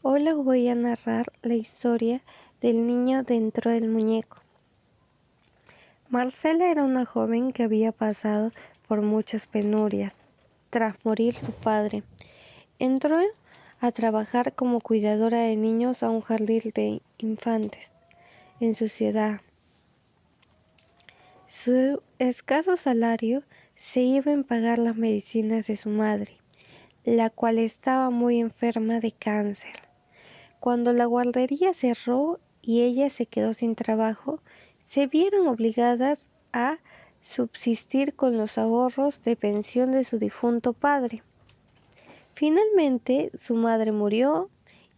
Hoy les voy a narrar la historia del niño dentro del muñeco. Marcela era una joven que había pasado por muchas penurias tras morir su padre. Entró a trabajar como cuidadora de niños a un jardín de infantes en su ciudad. Su escaso salario se iba en pagar las medicinas de su madre, la cual estaba muy enferma de cáncer. Cuando la guardería cerró y ella se quedó sin trabajo, se vieron obligadas a subsistir con los ahorros de pensión de su difunto padre. Finalmente, su madre murió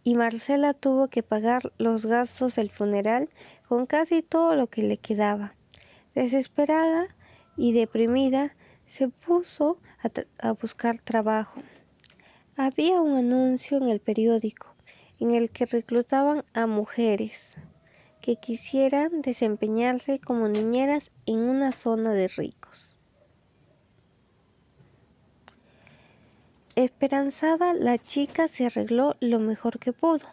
y Marcela tuvo que pagar los gastos del funeral con casi todo lo que le quedaba. Desesperada y deprimida, se puso a buscar trabajo. Había un anuncio en el periódico en el que reclutaban a mujeres que quisieran desempeñarse como niñeras en una zona de ricos. Esperanzada, la chica se arregló lo mejor que pudo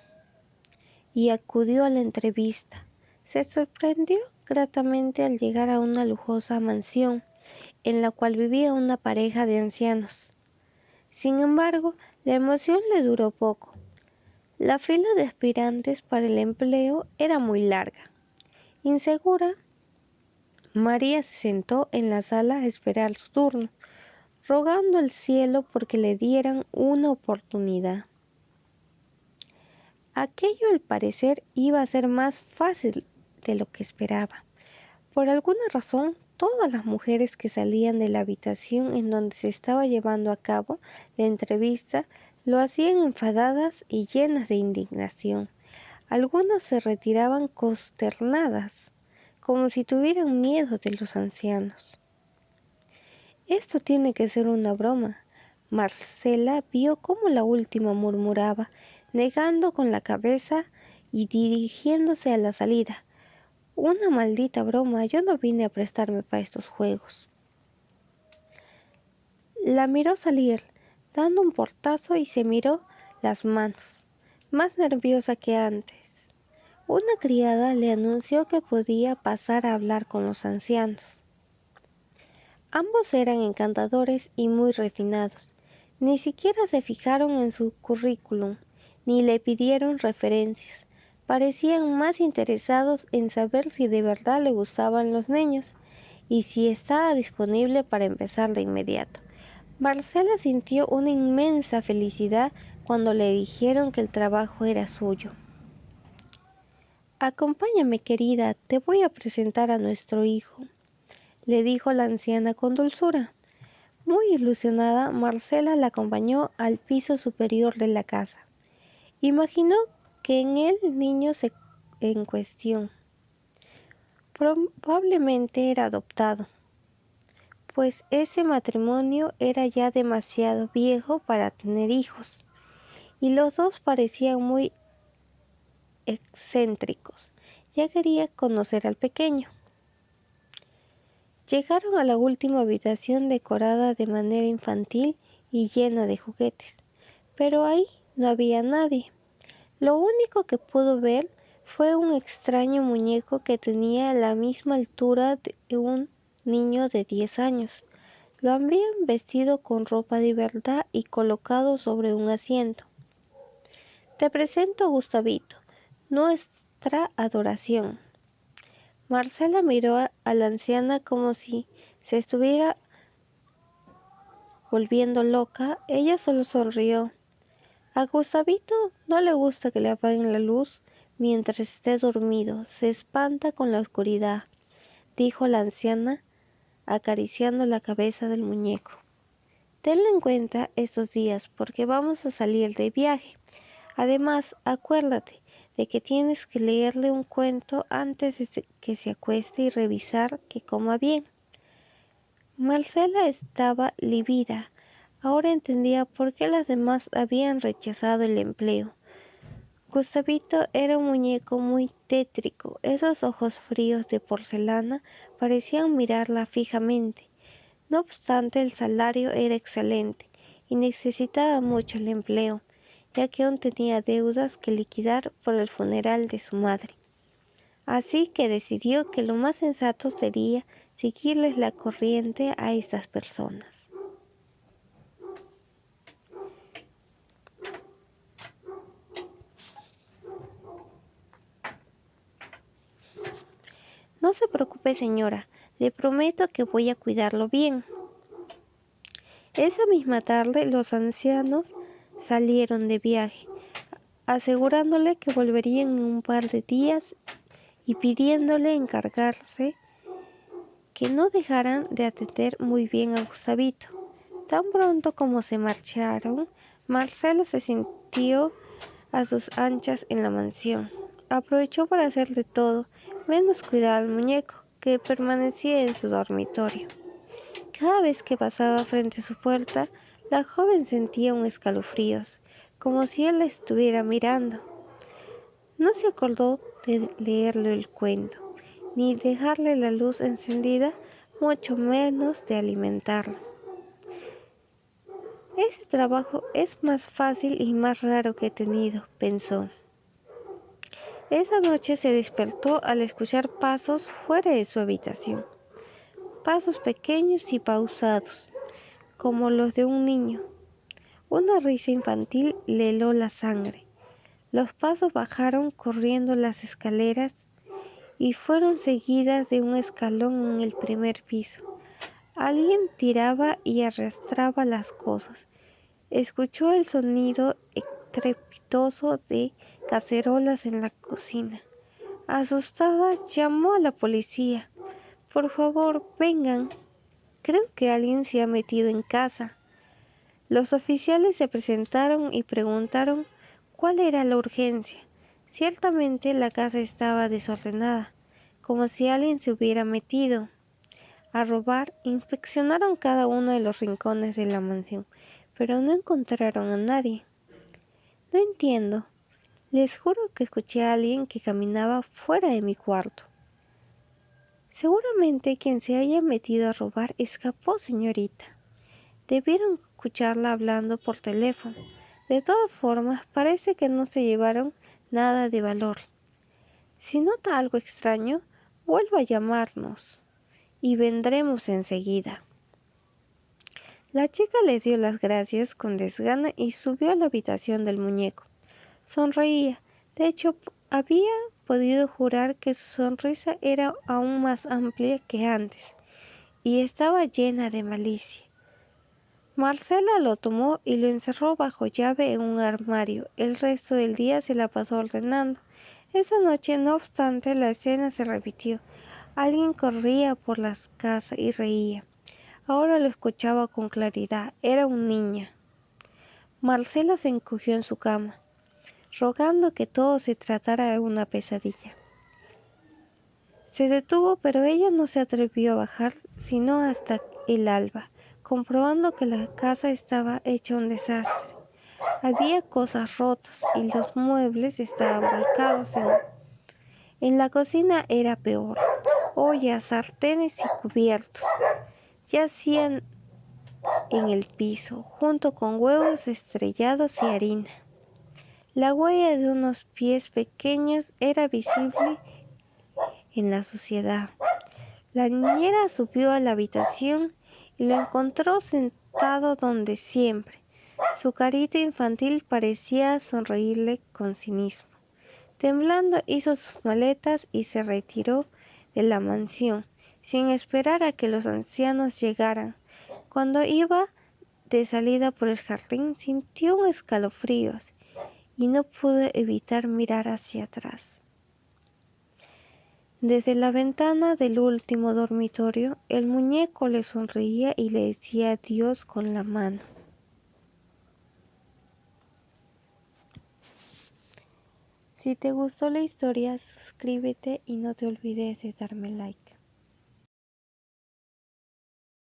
y acudió a la entrevista. Se sorprendió gratamente al llegar a una lujosa mansión en la cual vivía una pareja de ancianos. Sin embargo, la emoción le duró poco. La fila de aspirantes para el empleo era muy larga. Insegura, María se sentó en la sala a esperar su turno, rogando al cielo porque le dieran una oportunidad. Aquello al parecer iba a ser más fácil de lo que esperaba. Por alguna razón, todas las mujeres que salían de la habitación en donde se estaba llevando a cabo la entrevista lo hacían enfadadas y llenas de indignación. Algunas se retiraban consternadas, como si tuvieran miedo de los ancianos. Esto tiene que ser una broma. Marcela vio cómo la última murmuraba, negando con la cabeza y dirigiéndose a la salida. Una maldita broma, yo no vine a prestarme para estos juegos. La miró salir, dando un portazo y se miró las manos, más nerviosa que antes. Una criada le anunció que podía pasar a hablar con los ancianos. Ambos eran encantadores y muy refinados. Ni siquiera se fijaron en su currículum, ni le pidieron referencias. Parecían más interesados en saber si de verdad le gustaban los niños y si estaba disponible para empezar de inmediato. Marcela sintió una inmensa felicidad cuando le dijeron que el trabajo era suyo. Acompáñame, querida, te voy a presentar a nuestro hijo, le dijo la anciana con dulzura. Muy ilusionada, Marcela la acompañó al piso superior de la casa. Imaginó que en el niño en cuestión probablemente era adoptado, pues ese matrimonio era ya demasiado viejo para tener hijos, y los dos parecían muy excéntricos. Ya quería conocer al pequeño. Llegaron a la última habitación decorada de manera infantil y llena de juguetes, pero ahí no había nadie. Lo único que pudo ver fue un extraño muñeco que tenía la misma altura de un niño de 10 años. Lo habían vestido con ropa de verdad y colocado sobre un asiento. Te presento a Gustavito, nuestra adoración. Marcela miró a la anciana como si se estuviera volviendo loca. Ella solo sonrió. A Gustavito no le gusta que le apaguen la luz mientras esté dormido. Se espanta con la oscuridad, dijo la anciana, acariciando la cabeza del muñeco. Tenlo en cuenta estos días porque vamos a salir de viaje. Además, acuérdate de que tienes que leerle un cuento antes de que se acueste y revisar que coma bien. Marcela estaba lívida. Ahora entendía por qué las demás habían rechazado el empleo. Gustavito era un muñeco muy tétrico. Esos ojos fríos de porcelana parecían mirarla fijamente. No obstante, el salario era excelente y necesitaba mucho el empleo, ya que aún tenía deudas que liquidar por el funeral de su madre. Así que decidió que lo más sensato sería seguirles la corriente a estas personas. No se preocupe, señora, le prometo que voy a cuidarlo bien. Esa misma tarde los ancianos salieron de viaje, asegurándole que volverían en un par de días y pidiéndole encargarse que no dejaran de atender muy bien a Gustavito. Tan pronto como se marcharon, Marcelo se sintió a sus anchas en la mansión. Aprovechó para hacer de todo, menos cuidar al muñeco, que permanecía en su dormitorio. Cada vez que pasaba frente a su puerta, la joven sentía un escalofríos, como si él la estuviera mirando. No se acordó de leerle el cuento, ni dejarle la luz encendida, mucho menos de alimentarla. Ese trabajo es más fácil y más raro que he tenido, pensó. Esa noche se despertó al escuchar pasos fuera de su habitación, pasos pequeños y pausados, como los de un niño. Una risa infantil le heló la sangre. Los pasos bajaron corriendo las escaleras y fueron seguidas de un escalón en el primer piso. Alguien tiraba y arrastraba las cosas. Escuchó el sonido estrepitoso de cacerolas en la cocina. Asustada, llamó a la policía. Por favor, vengan. Creo que alguien se ha metido en casa. Los oficiales se presentaron y preguntaron cuál era la urgencia. Ciertamente la casa estaba desordenada, como si alguien se hubiera metido a robar. Inspeccionaron cada uno de los rincones de la mansión, pero no encontraron a nadie. No entiendo. Les juro que escuché a alguien que caminaba fuera de mi cuarto. Seguramente quien se haya metido a robar escapó, señorita. Debieron escucharla hablando por teléfono. De todas formas, parece que no se llevaron nada de valor. Si nota algo extraño, vuelva a llamarnos y vendremos enseguida. La chica le dio las gracias con desgana y subió a la habitación del muñeco. Sonreía. De hecho, había podido jurar que su sonrisa era aún más amplia que antes, y estaba llena de malicia. Marcela lo tomó y lo encerró bajo llave en un armario. El resto del día se la pasó ordenando. Esa noche, no obstante, la escena se repitió. Alguien corría por la casa y reía. Ahora lo escuchaba con claridad. Era un niño. Marcela se encogió en su cama, rogando que todo se tratara de una pesadilla. Se detuvo, pero ella no se atrevió a bajar sino hasta el alba, comprobando que la casa estaba hecha un desastre. Había cosas rotas y los muebles estaban volcados en la cocina era peor. Ollas, sartenes y cubiertos yacían en el piso, junto con huevos estrellados y harina. La huella de unos pies pequeños era visible en la suciedad. La niñera subió a la habitación y lo encontró sentado donde siempre. Su carita infantil parecía sonreírle con cinismo. Temblando hizo sus maletas y se retiró de la mansión, sin esperar a que los ancianos llegaran. Cuando iba de salida por el jardín, sintió un escalofrío y no pudo evitar mirar hacia atrás. Desde la ventana del último dormitorio, el muñeco le sonreía y le decía adiós con la mano. Si te gustó la historia, suscríbete y no te olvides de darme like.